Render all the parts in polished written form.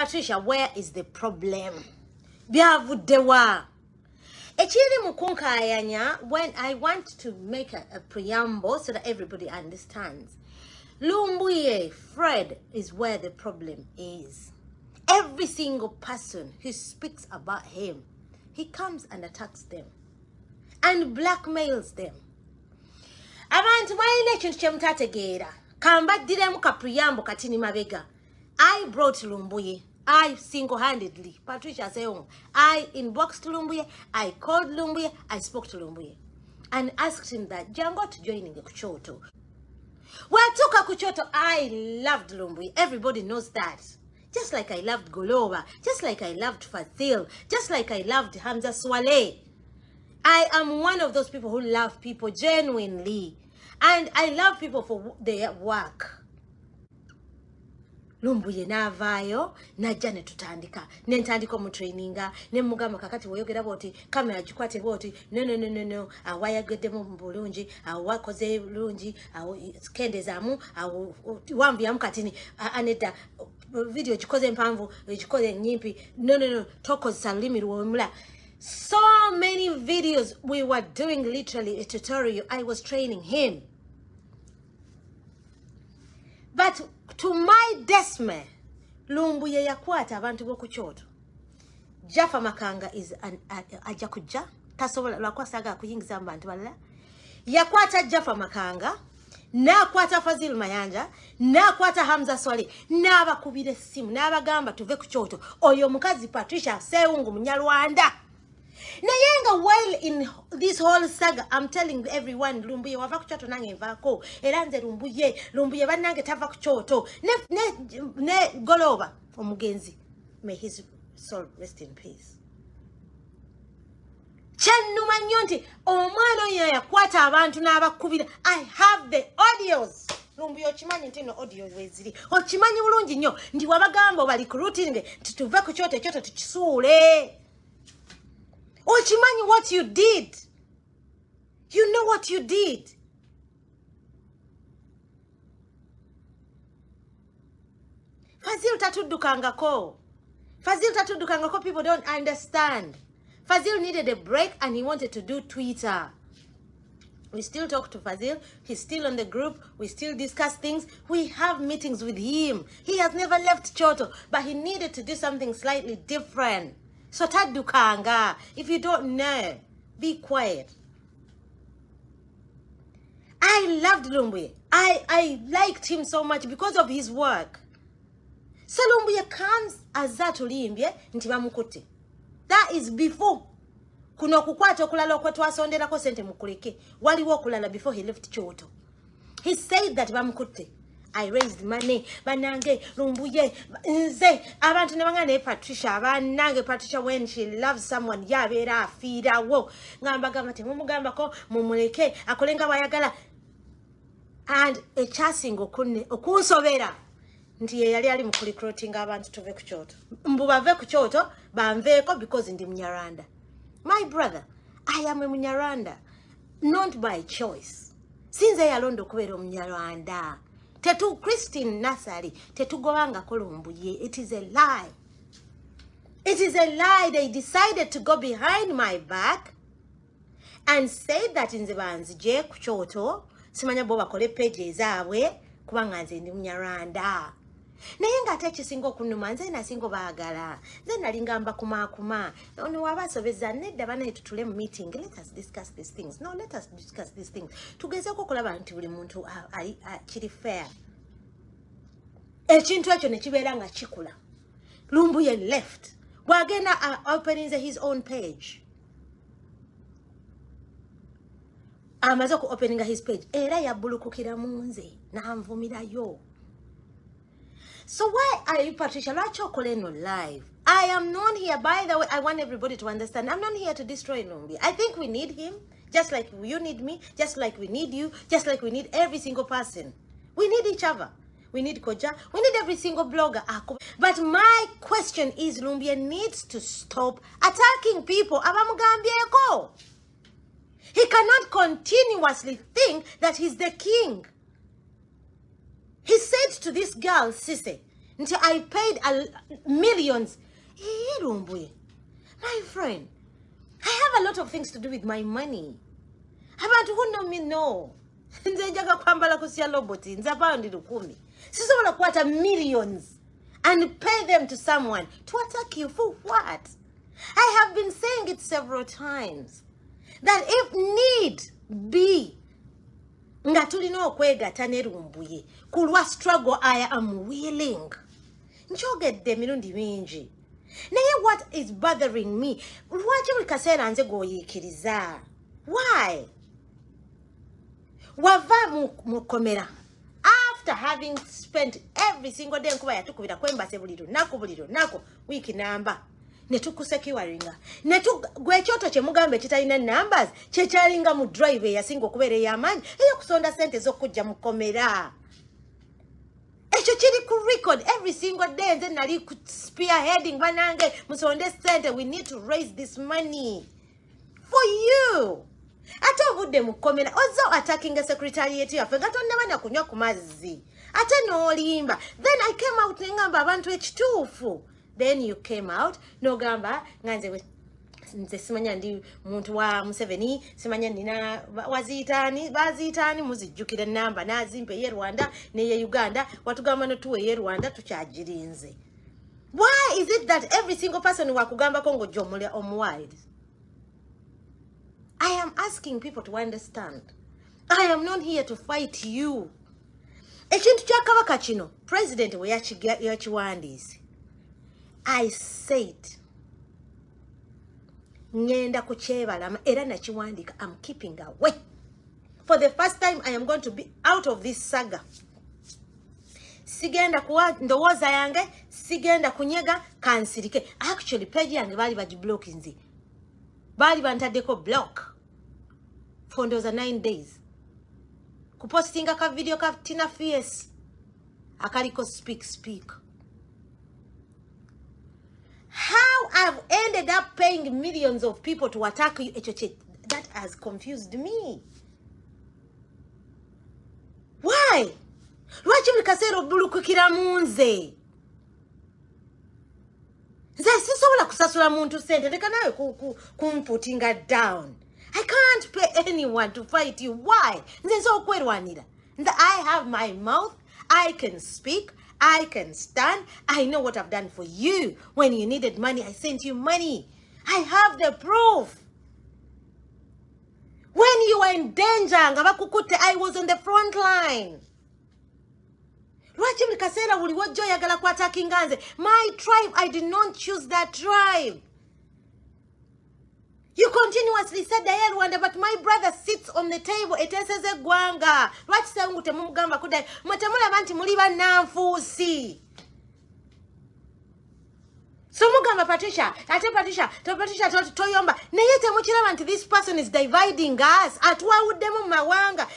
Patricia, where is the problem? Byavudewa. Echiri mukunkayanya, when I want to make a preamble so that everybody understands. Lumbuye, Fred, is where the problem is. Every single person who speaks about him, he comes and attacks them and blackmails them. Abantu bayina ekintu kye mutategeera. Kambaddiramu ka preamble katini mabega. I brought Lumbuye. I single-handedly, Patricia Sewungu, I inboxed Lumbuye, I called Lumbuye, I spoke to Lumbuye and asked him that Jango to joining Kuchoto. Well, took a Kuchoto, I loved Lumbuye. Everybody knows that. Just like I loved Golova, just like I loved Fazil, just like I loved Hamza Swale. I am one of those people who love people genuinely. And I love people for their work. Lumbuye navayo najja ne tutandika nentandika mu traininga ne mugamba kakati woyogera boti kamera gikwate boti no awayagedde mu bulungi awakoze bulungi skendezaamu wambiyamu katini aneda video gikoze mpanvu gikoze nyimpi no tokozesa lulimi lwomula. So many videos we were doing, literally a tutorial. I was training him. But to my dismay, Lumbuye yakwata abantu bokuchoto. Jaffa Makanga is an ajakuja. Tasobola lwakwasaga kuyingiza abantu balala. Yakwata Jaffa Makanga, nakwata Fazil Mayanja, nakwata Hamza Swale, nabakubira simu, nabagamba tuve kuchoto. Oyo mukazi Patricia Sewungu Munyarwanda. Nayenga, while in this whole saga, I'm telling everyone, Lumbuye wava kuchoto nange vako. Eranze Lumbuye banange tava kuchoto. Ne Golova omugenzi. May his soul rest in peace. Chanuma nyonti omwana oyo yakwata abantu n'abakubira. I have the audios. Lumbuye okimanyi nti no audio weziri. Okimanyi bulungi nnyo ndi wabagamba bali ku routine tuve ku kyoto ekyoto tukisuule. Ochimanyi what you did. You know what you did. Fazil tatudukangako. People don't understand. Fazil needed a break and he wanted to do Twitter. We still talk to Fazil. He's still on the group. We still discuss things. We have meetings with him. He has never left Choto, but he needed to do something slightly different. So tadukanga. If you don't know, be quiet. I loved Lumbuye. I liked him so much because of his work. So Lumbuye comes as that Limbye nti bamukutte. That is before. Kuno kukwata okulala okwetwasonderako sente mukuleke. Waliwo okulala before he left Choto. He said that bamukutte. I raised money. Banange, Lumbuye, nze, abantu nebangane Patricia, banange Patricia when she loves someone, yabera, feeda, wo. Ngamba gamate, mumugamba ko, mumuleke, akolenga wayagala. And a chasingo okunsobera. Nti ye yali ali mukulicruiting abantu tuve ku Choto. Mbu bave ku Choto, banveeko because ndi Munyarwanda. My brother, I am a Munyarwanda, not by choice. Sinze yalondo kubeera Munyarwanda. Tetu Christine Nasari, tetu goanga Lumbuye. It is a lie. It is a lie. They decided to go behind my back and say that in the banzije kuchoto, simanya boba kole pages awe, kubanga nze ndi Munyarwanda. Naye ngate kisingo kunuma nze na singo baagala. Nze nalingamba kuma. Ono wabasobeza nedda bana tutule mu meeting. Let us discuss these things. No, let us discuss these things. Tugezeko kulaba nti buli muntu kiri fair. Ekintu ekyo ne kibeera nga kikula. Lumbuye left. Bwagenda opening his own page. Amaze ku opening his page. Era yabulukukira munze n'anvumirayo. So why are you, Patricia? Live. I am known here. By the way, I want everybody to understand. I'm not here to destroy Lumbuye. I think we need him, just like you need me, just like we need you, just like we need every single person. We need each other. We need Koja. We need every single blogger. But my question is, Lumbuye needs to stop attacking people. He cannot continuously think that he's the king. He said to this girl, Sise, until I paid millions. Hey, Lumbuye, my friend, I have a lot of things to do with my money. Abantu who know me know. Nze njaga kwambala kusia loboti, nze paundi 10. Sisobola kukwata millions and pay them to someone to attack you for what? I have been saying it several times that if need be, nga tulina okwegata ne Lumbuye kulwa struggle I am willing. Njogedde emirundi mingi. Naye what is bothering me? Lwaki buli kaseera nze goyiikiriza? Why? Wava mukomera. After having spent every single day nkuba yatukubira kwembase buli lunaku wiki namba netukusekiwaringa gwekyoto kyemugambe kitalina numbers kyekyalinga mu drive eyasinga okubeera ey'amaanyi eyokusonda sente z'okujja mukomera. Ekyo kiri ku record every single day. Nze nali ku spearheading banange musonde sente. We need to raise this money for you. Ate obudde mukomera ozo attacking a secretariat yaffe gatonda bana kunywa ku mazzi ate n'olimba. Then I came out ngamba abantu ekituufu. Then you came out n'ogamba nga nze simanya ndi muntu wa Museveni, simanya nina baziyitaani muzijjukira namba nazimpe ye Rwanda neye Uganda watugamba notuwe ye Rwanda tukyagirinze. Why is it that every single person wakugambako ng'ojja omuwide? I am asking people to understand. I am not here to fight you. Ekintu kya Kabaka kino, President we yakiwandiise. I said, ngenda kukyebalama era nakiwandika. I'm keeping away. For the first time, I am going to be out of this saga. Sigenda kuwa ndowooza yange, sigenda kunyega kansirike. Actually, page yange bali bagiblock nzi. Bali bantaddeko block for those 9 days. Kupostinga ka video ka Tina Fierce akaliko speak. How I've ended up paying millions of people to attack you, that has confused me. Why? Lwaki buli kaseera obulukukira munze? Nze sisobola kusasula muntu sente, leka nawe kumputinga down. I can't pay anyone to fight you. Why? Nze nsobola okwerwanira. I have my mouth, I can speak, I can stand. I know what I've done for you. When you needed money, I sent you money. I have the proof. When you were in danger, I was on the front line. My tribe, I did not choose that tribe. You continuously said the Rwanda, but my brother sits on the table. It says a gwanga. What Sewungu temumugamba kudai? Matamula banti muliba nanfusi. So mugamba Patricia, Patricia toyomba. Neyete muchira banti this person is dividing us. Atwa udemu mawanga.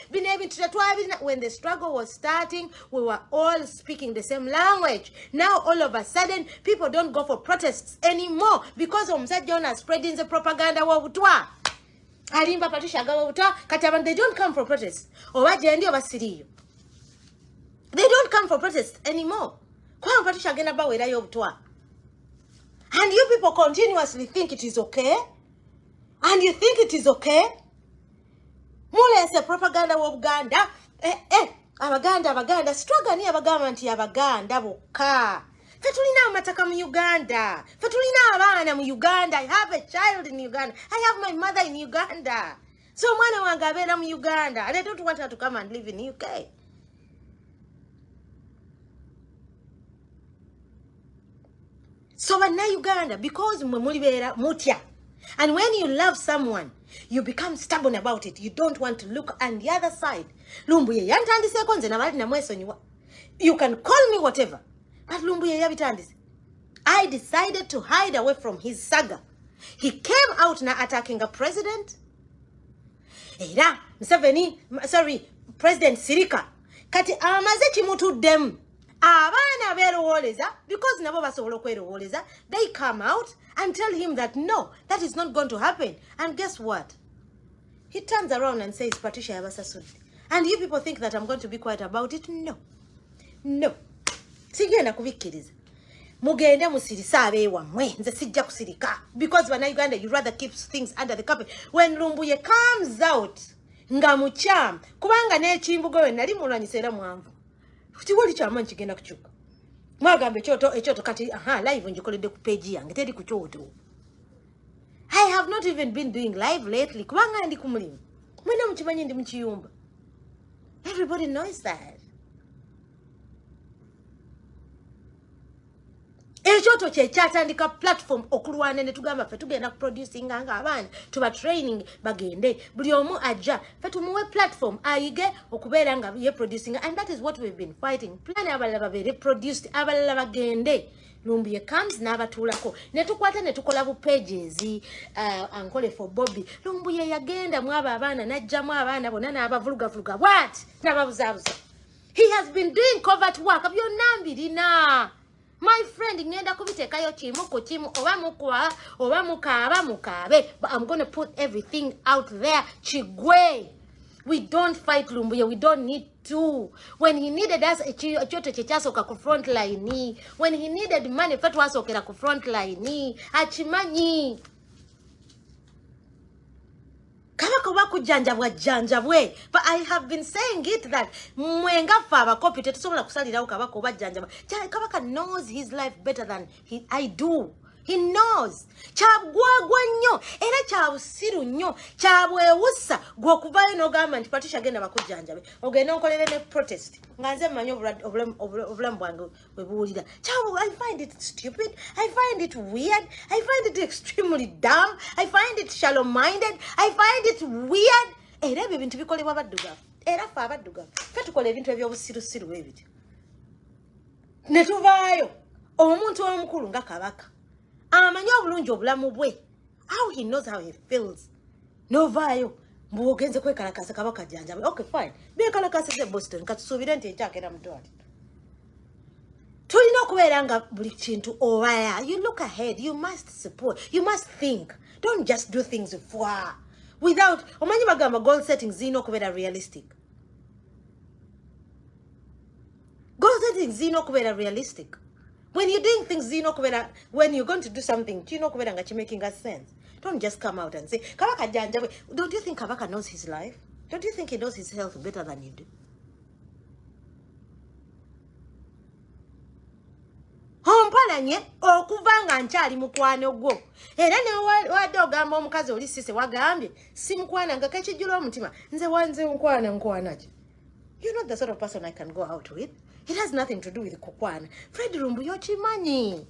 When the struggle was starting, we were all speaking the same language. Now all of a sudden, people don't go for protests anymore because Omzajona is spreading the propaganda wa utwa. Alimba Patricia gawa utwa. Kataban, they don't come for protests. Owaje ndio basiriyo. They don't come for protests anymore. Kwa Patricia gena ba wera yo utwa. And you people continuously think it is okay? And you think it is okay? Mule se propaganda wa Uganda. Abaganda. Struggle ni abagamba nti abaganda bokka. Fetulina amataka mu Uganda. Fetulina abaana mu Uganda. I have a child in Uganda. I have my mother in Uganda. So mwana wange abeera mu Uganda. And I don't want her to come and live in UK. So na Uganda, because mulibera mutia. And when you love someone, you become stubborn about it. You don't want to look on the other side. Lumbuye yantandise konze na bali na mwesonyiwa. You can call me whatever. But Lumbuye yabitandise. I decided to hide away from his saga. He came out na attacking a president. Era, President Sirika. Kati amaze chimutu dem. Abana berowoleza, because nabo basobola kwerowoleza, they come out and tell him that no, that is not going to happen. And guess what? He turns around and says, Patricia, and you people think that I'm going to be quiet about it? No. sigenda kubikkiriza mugende musirisa abeewammwe nze sijja kusirika because bannayuganda you rather keep things under the carpet. When Lumbuye comes out nga mukyama kubanga n'ekimbugo we nali mulwanyisa era mwanvu kiwoli kyamanyi kigenda kukyuka mwagamba ekyoto kati live njikoledde ku page yange teri ku kyoto. I have not even been doing live lately kubanga ndi ku mulimu mwena mukimanyi ndi mu kiyumba. Everybody knows that. Ekyoto kye kyatandika platform okulwana ne tugamba ffe tugenda producing nga abaana tuba training bagende buli omu ajja ffe tumuwe platform ayige okubeera nga ye producing, and that is what we've been fighting. Plan abalala babeere produced abalala bagende. Lumbuye comes n'abatuulako ne tukwata ne tukola bu pages ankole for Bobby. Lumbuye yagenda mu abo abaana n'ajjamu abaana bonna n'abavulugavuga what n'ababuzaabuza. He has been doing covert work byonna. My friend, ngenda kubiteekayo kimu ku kimu oba mukwa oba mukaaba mukaabe, but I'm going to put everything out there. Chigwe, we don't fight Lumbuye, we don't need to. When he needed us ekyoto kyekyasoka ku front line, when he needed money ffe twasokera ku front line akimanyi. Kabaka bakujjanjabwe, but I have been saying it that mwenga fa abakopi tetusobola kusalirawo kabaka obajjanjaba. Kabaka knows his life better than I do. He knows. Kyabwagwa nnyo era kyabusiru nnyo kyabwewusa gw'okuvaayo n'ogamba nti Patricia genda bakujjanjabe ogenda onkolere ne protest nga nze mmanyi obulamu bwange bwe buwulira. I find it stupid. I find it weird. I find it extremely dumb. I find it shallow-minded. I find it weird. Era ebyo bintu bikolebwa baddugavu. Era ffe abaddugavu ffe tukola ebintu eby'obusirusiru bwe biti. Ne tuvaayo omuntu omukulu nga kabaka amanyi obulungi obulamu bwe, how he knows how he feels. Novaayo mbuogenze kwekalakasa kabaka jjanjabe. Okay, fine. Bekalakasize Boston katusuubire nti ekyakeera mu ddwaliro. Tulina okubeera nga buli kintu obaya. You look ahead. You must support. You must think. Don't just do things without omanyi bagamba goal settings zirina okubeera realistic. Goal settings zirina okubeera realistic. When you're doing things, when you're going to do something, nga making a sense. Don't just come out and say, Kabaka Janjawe. Don't you think Kabaka knows his life? Don't you think he knows his health better than you do? Hompalanye okuvanga nkyali mukwano gwo. Era ne wadde ogamba omukazi oli sise wagambye si mukwana nga kakijjula omutima nze wanze nkwana ki. You're not the sort of person I can go out with. It has nothing to do with kukwana. Fred Lumbuye ochimanyi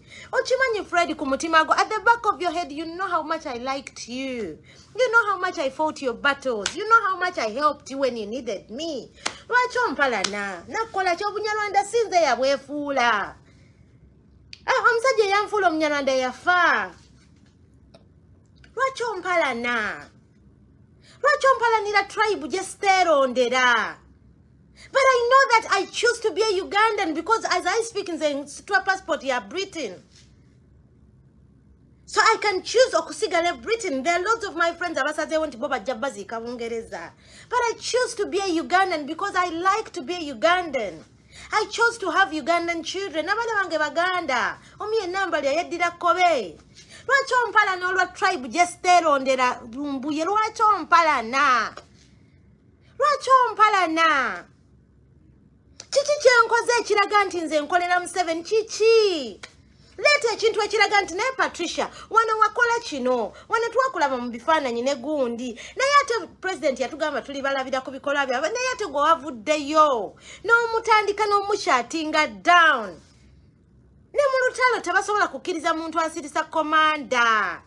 Fred kumutima go. At the back of your head, you know how much I liked you. You know how much I fought your battles. You know how much I helped you when you needed me. Lwaki ompalana nakola ky'obunyarwanda sinze yabwefuula. Omusajja yanfuula omunyarwanda yafa. Lwaki ompalanira tribe gye siteerondera. But I know that I choose to be a Ugandan because as I speak in the passport, you are Britain. So I can choose okusigala Britain. There are lots of my friends abasaze want boba jabazi kabungereza. But I choose to be a Ugandan because I like to be a Ugandan. I chose to have Ugandan children. Nabale wange baganda. Omi enamba lya yeddira kobe. Lwaki ompalana olwa tribe gyesterondera Lumbuye? Lwaki ompalana? Kiki kyenkoze ekiraga nti nze nkolera Museveni kiki? Leeta ekintu ekiraga nti naye Patricia wano wakola kino wano twakulaba mu bifaananyi ne gundi naye ate president yatugamba tuli balabira ku bikolwa byabwe naye ate gwe wavuddeyo n'omutandika n'omushatinga down ne mu lutalo tebasobola kukkiriza muntu asirisa komanda.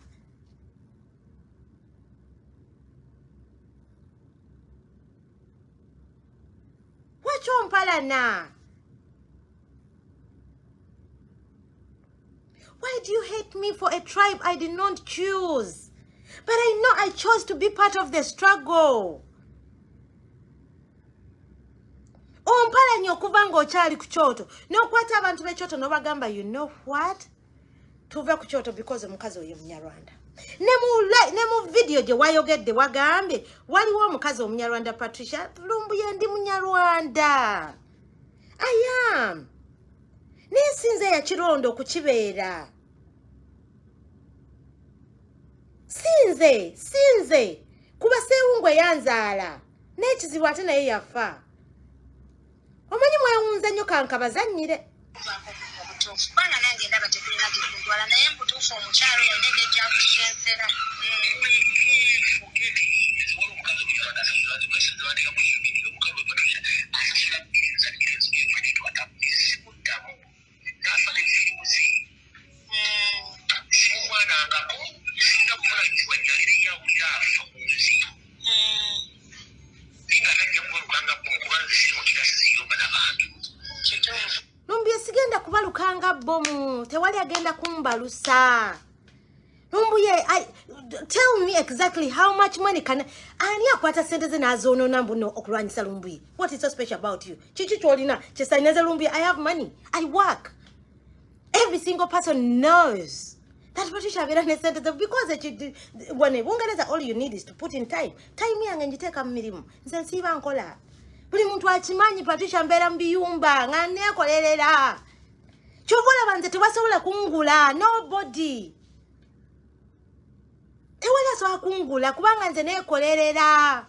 Why do you hate me for a tribe I did not choose? But I know I chose to be part of the struggle. Ompalanye okuva ng'okyali ku kyoto n'okwata abantu b'ekyoto n'obagamba you know what? Tuve ku kyoto because omukazi oyo Munyarwanda. Ne mu video gye wayogedde wagambye waliwo omukazi Omunyarwanda Patricia Lumbuye ndi Munyarwanda. I am. Nisinze ya kirondo kukibeera. Sinze. Kuba Sewungu yanzaala. N'ekizibu ate naye yafa. Omanyi mwewunza nnyo kankabazannyire. Bana nange ndaba tekulina gyekundwala naye mbutuufu omukyalo yalenge ejja kukyensera. Lumbuye sigenda kubalukanga bomu. Tewali agenda kumbalusa. Lumbuye, tell me exactly how much money can ani akwata sente ze nazono nambuno okulwanyisa Lumbuye. What is so special about you? Chichi cholina chesaineze Lumbuye. I have money. I work. Every single person knows that Patricia Verane said that because when all you need is to put in time. Time yange njiteka mmirimu. Nze nsiba nkola. Buli muntu akimanyi Patricia mbera mbiyumba ngane kolerera. Chobola banze tebasobola kungula nobody. Tewala so akungula kubanga nze nekolerera.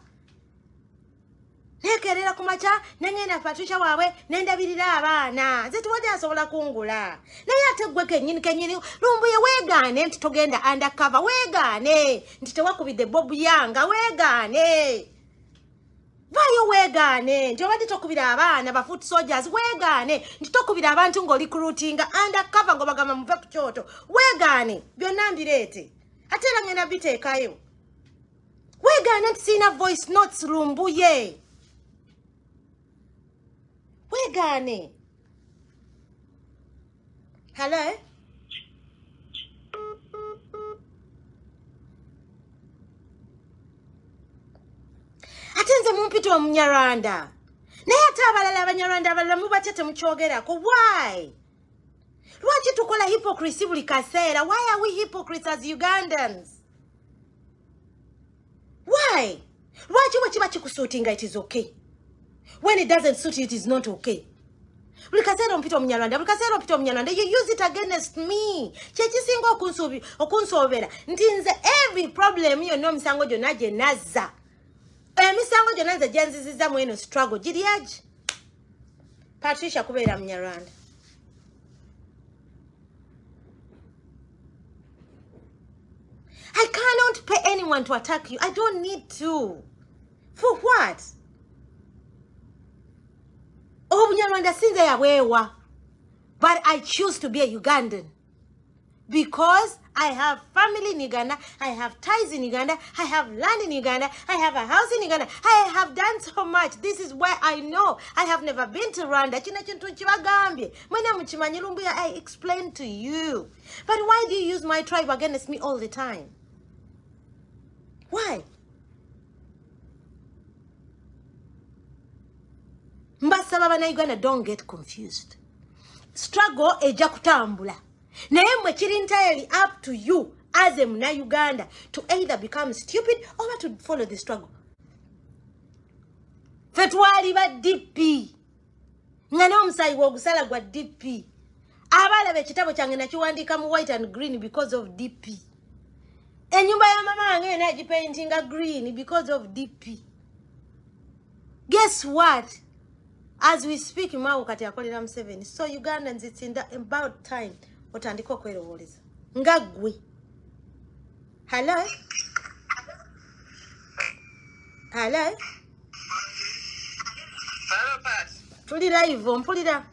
Nekerera kumacha nengena Patricia wawe nendabirira abaana. Nze tewali asobola kungula. Naye ate gwe kenyini Lumbuye weegane nti togenda undercover weegane nti tewakubidde Bob Yanga weegane. Vayo weegane nti obadde tokubira abaana ba foot soldiers weegane nti tokubira abantu ng'oli recruitinga undercover ng'obagamba muve ku kyoto weegane byonna mbireete ate era ngenda biteekayo weegane nti sina voice notes Lumbuye weegane. Hello? Atenze mumpito omunyarwanda. Naye ate abalala abanyarwanda abalala mubatete mukyogerako. Why? Lwaki tukola hypocrisy buli kaseera? Why are we hypocrites as Ugandans? Why? Lwaki bwe kiba kikusuutinga it is okay? When it doesn't suit you, it is not okay. Buli kaseera ompita omunyarwanda, buli kaseera ompita omunyarwanda. You use it against me. Kyekisinga okunsoobera nti nze every problem yonna emisango gyonna gye nazza. Emisango gyonna nze gye nziziza mu eno struggle giri agi? Patricia kubeera munyarwanda. I cannot pay anyone to attack you. I don't need to. For what? Obunyarwanda sinze yaweewa. But I choose to be a Ugandan. Because I have family in Uganda, I have ties in Uganda, I have land in Uganda, I have a house in Uganda, I have done so much. This is where I know. I have never been to Rwanda. I explained to you. But why do you use my tribe against me all the time? Why? Mbasaba bana Uganda, don't get confused. Struggle eja kutambula. Naye mwe kiri entirely up to you as a Muna Uganda to either become stupid or to follow the struggle. Fetwali ba DP. Ngana omusayi wogusala gwa DP. Abala bekitabo kyange nakiwandika mu white and green because of DP. Enyumba ya mama wange nagipaintinga green because of DP. Guess what? As we speak, Mao kati akolera mu 7. So Ugandans, it's in about time otandika okwerowoleza. Nga gwe. Hello? Hello? Hello, Pat. Tuli live, mpulira.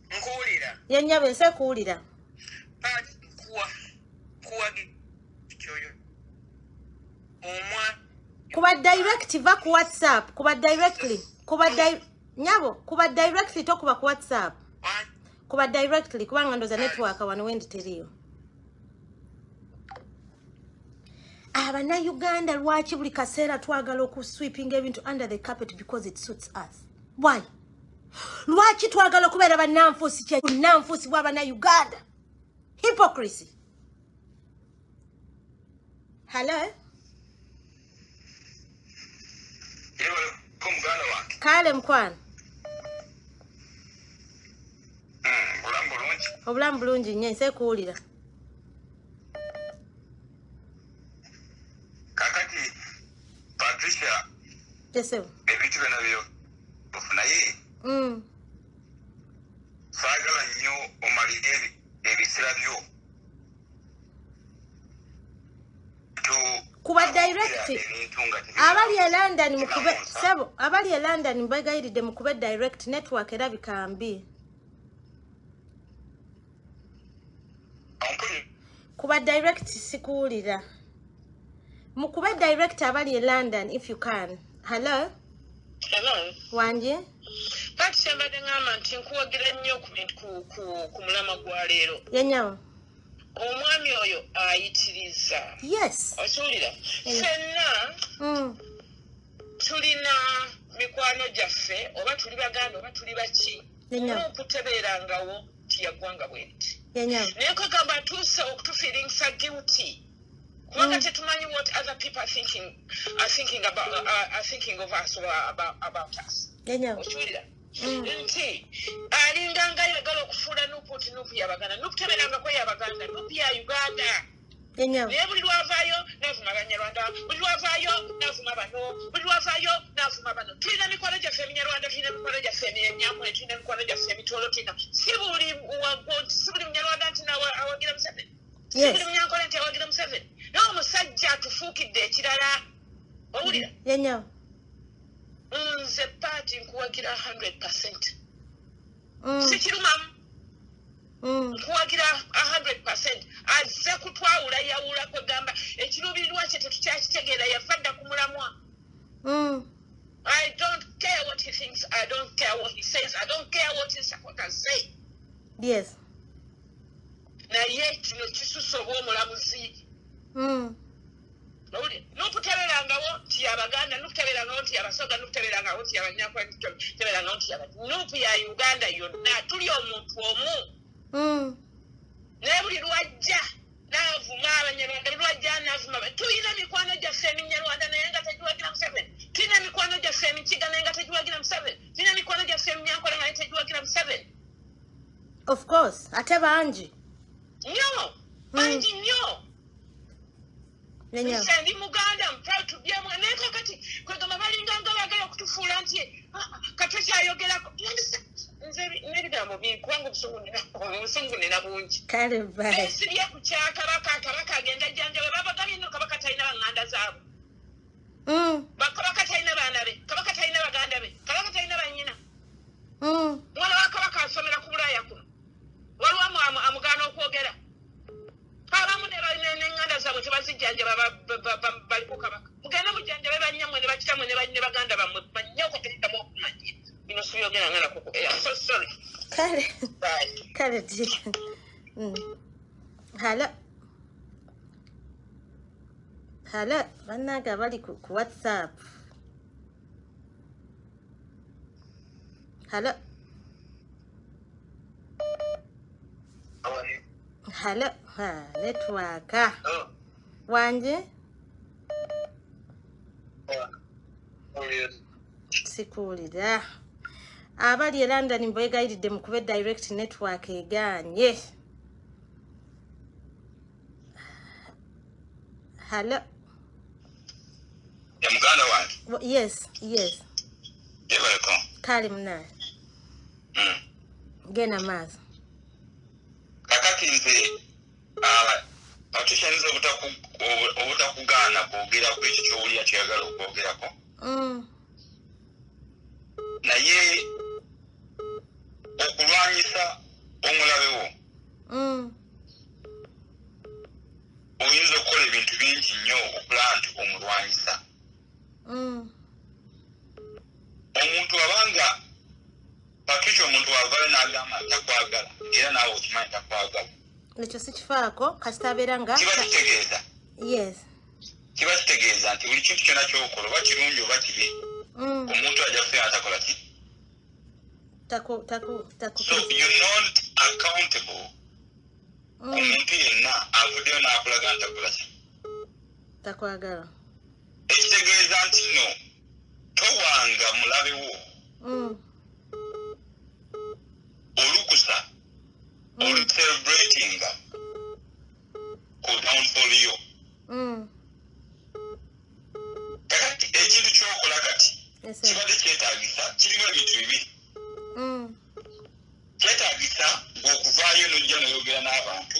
Nkuwulira. Yenyabe nse kuwulira. Pat, kuwa kyoyo. Omwa. Kuba direct va ku WhatsApp. Kuba directly. Nyabo, kuba directly tokuba ku WhatsApp. Kuba directly kubanga ndoza network wano wendi teriyo. Abana Uganda lwaki buli kaseera twagala okusweeping ebintu under the carpet because it suits us. Why? Lwaki twagala okubeera bannanfuusi kyennanfuusi bw'abana Uganda? Hypocrisy. Hello? Kale mkwana. Obulamu bulungi nnyo nse kuwulira. Kakati Patricia. Yes, sir. Ebintu byonna byo naye saagala nnyo omalire ebiseera byo kuba direct abali e London mukube sebo abali e London mbegayiridde mukube direct network era bikambi kuba direct sikuwulira mukube direct abali e London if you can. Hello wanje Patricia mbadde ngamba nti nkuwagira nnyo ku mulama gwa leero yenyawo omwami oyo ayitiriza. Yes. Okiwulira ffenna tulina mikwano gyaffe oba tuli baganda oba tuli baki okutebeerangawo tiyaggwanga bwenti naye kwegamba atuuse okutufeelingisa guilty kubanga tetumanyi what other people are thinking of us or about us. Okiwulira nti alinga nga ayagala okufuula nupu nti nupu yabaganda nupu tebeerangako yabaganda nupu ya Uganda naye buli lwavaayo n'avuma Abanyarwanda buli lwavaayo n'avuma bano buli lwavaayo n'avuma bano. Tulina mikwano gyaffe Eminyarwanda tulina mikwano gyaffe Emyankole tulina mikwano gyaffe Emitoolo tulina si buli Munyarwanda nti awagira Museveni si buli Munyankole nti awagira Museveni naye omusajja atufuukidde ekirala. Owulira nze paati nkuwagira 100%. Sikirumamu nkuwagira 100%. Azze kutwawula yawula kwegamba ekiruubirirwa kye tetukyakitegeera yafa dda ku mulamwa. I don't care what he thinks. I don't care what he says. I don't care what his supporters say. Yes. Naye kino kisusa obw'omulamuzi. Nukutebeerangawo nti Abaganda, nukutebeerangawo nti Abasoga, nukutebeerangawo nti Abanyankole, nukutebeerangawo nti nupu ya Uganda yonna tuli omuntu omu. Naye buli lwajja n'avuma Abanyarwanda, buli lwajja n'avuma. Tulina mikwano gyaffe Eminyarwanda naye nga tegiwagira Museveni. Tulina mikwano gyaffe Emikiga naye nga tegiwagira Museveni. Tulina mikwano gyaffe Eminyankole naye tegiwagira Museveni. Of course, ate bangi. Nnyo, bangi nnyo. Nse ndi Muganda, I'm proud to be a Muganda. Naye kakati kwegamba balinga nga bagala okutufuula nti Patricia ayogerako. Nze n'ebigambo kubanga obusungu nina bungi. Kale bye. Sirya ku kya Kabaka agenda jjanjabe babagambye nno Kabaka talina baŋŋanda zaabo. Kabaka talina baana be, Kabaka talina baganda be, Kabaka talina bannyina. Mwana wa Kabaka asomera ku Bulaaya kuno. Waliwo amugaana okwogera. Abamu ne balina n'eŋŋanda zaabwe tebazijjanjaba bali ku Kabaka. Mugende mujjanjabe bannyamwe ne bakitamwe ne baganda bammwe bannyo okuteekamu okumanya. Bino siyogera nga nakoko. I'm so sorry. Kale dear. Hello, bannange bali ku WhatsApp. Hello. Network. Wanje? Sikuwulira. Abali e London mbegayiridde mukube direct network egaanye. Hello. Ya muganda wange. Yes. Yebako. Kale munaye. Gena maaso. Kakati nze Patricia nze obutakugaana kwogera ku ekyo ky'owulira kyeyagala okwogerako. Naye okulwanyisa omulabe wo oyinza okukola ebintu bingi nnyo okulaba nti omulwanyisa. Omuntu abanga Patricia omuntu wavaayo n'agamba takwagala era naawe okimanyi takwagala. Ekyo sikifaako kasita abeera nga kiba kitegeeza. Yes. Kiba kitegeeza nti buli kintu kyonna ky'okola oba kirungi oba kibi omuntu ajja kufeera atakola ki? So you're not accountable ku muntu yenna avuddeyo n'akulaga ntakola ki? Takwagala. Ekitegeeza nti no towanga mulabe wo olukusa celebrating ku downfall yo kakati ekintu kyokola kati kibadde kyetaagisa kirimu ebintu bibiri kyetaagisa okuvaayo n'ojja n'oyogera n'abantu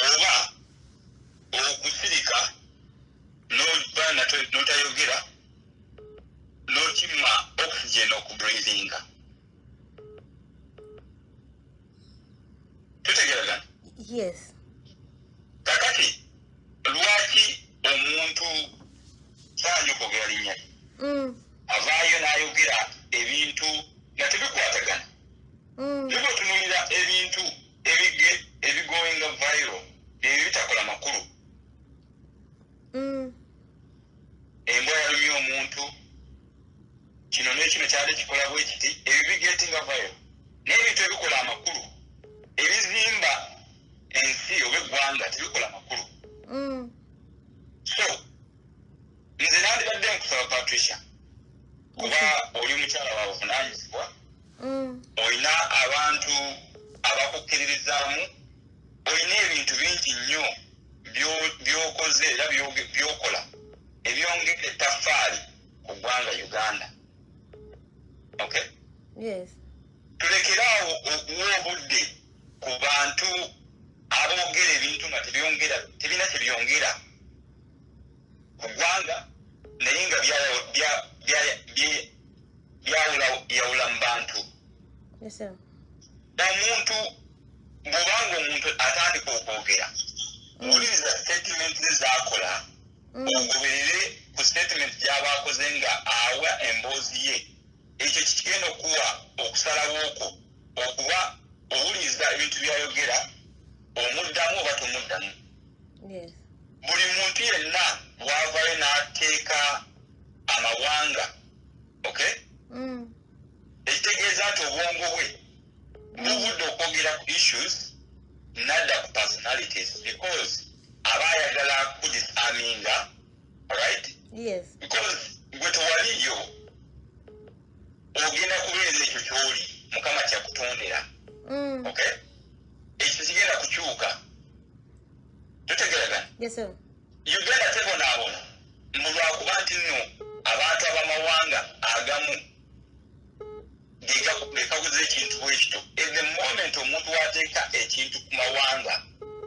oba okusirika n'otayogera n'okimma oxygen okubreathinga tutegeeragana yes kakati lwaki omuntu saanyi okwogera linnya avaayo n'ayogera ebintu nga tebikwatagana niba otunuulira ebintu ebigoinga viral ebyo bitakola makulu embwa yalumya omuntu kino n'ekino kyali kikola bwe kiti ebyo bigetinga viral n'ebintu ebikola amakulu ebizimba ensi oba eggwanga tebikola makulu so nze nandibadde nkusaba Patricia kuba oli mukyala wa buvunaanyizibwa olina abantu abakukkiririzaamu olina ebintu bingi nnyo byokoze era byokola ebyongera ettaffaali ku ggwanga Uganda okay yes tulekeraawo okuwa obudde ku bantu aboogera ebintu nga tebina kyebyongera ku ggwanga naye nga byawula mu bantu omuntu bw'obanga omuntu atandika okwogera owuliriza statement z'akola ogoberere ku statement gy'abaakoze nga awa emboozi ye ekyo kigenda okuwa okusalawo okwo okuba owuliriza ebintu byayogera omuddamu oba tomuddamu buli muntu yenna bw'avayo n'ateeka amawanga okay ekitegeeza nti obwongo bwe bubudde okwogera ku issues nadda ku personalities because aba ayagala kudisaminga right yes because gwe tewaliyo ogenda kubeereza ekyo kyoli mukama kyakutondera okay ekyo kigenda kukyuka tutegeragana yes sir Uganda tebonaabona mulwakuba nti nno abantu abamawanga agamu gekaguza ekintu bwekito at the moment omuntu wateeka ekintu ku mawanga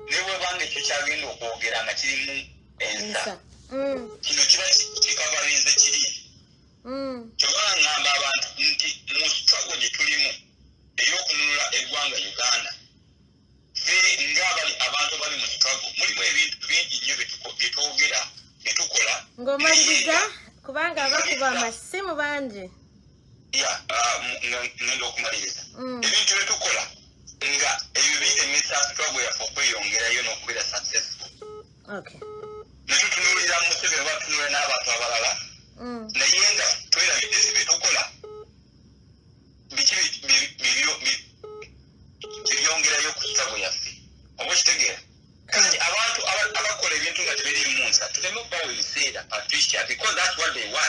ne bwebanga ekyo kyagenda okwogera nga kirimu ensa kino kiba kikavalinze kiri kyobala ngamba abantu nti mu struggle gye tulimu ey'okununula eggwanga Uganda ng'abali abantu bali mu struggle mulimu ebintu bingi nnyo byetwogera byetukola ng'omaliriza kubanga bakuba amasimu bangi ngenda okumaliriza ebintu byetukola nga ebyo biremesa struggle yaffe okweyongerayo n'okubeera successful netutunuulira Museveni oba tutunuulira n'abantu abalala naye nga twerabidde byetukola biki byongerayo ku struggle yaffe oba okitegeera kati abantu abakola ebintu nga tebiri mu nsa tuleme okubawa ebiseera Patricia because that's what they want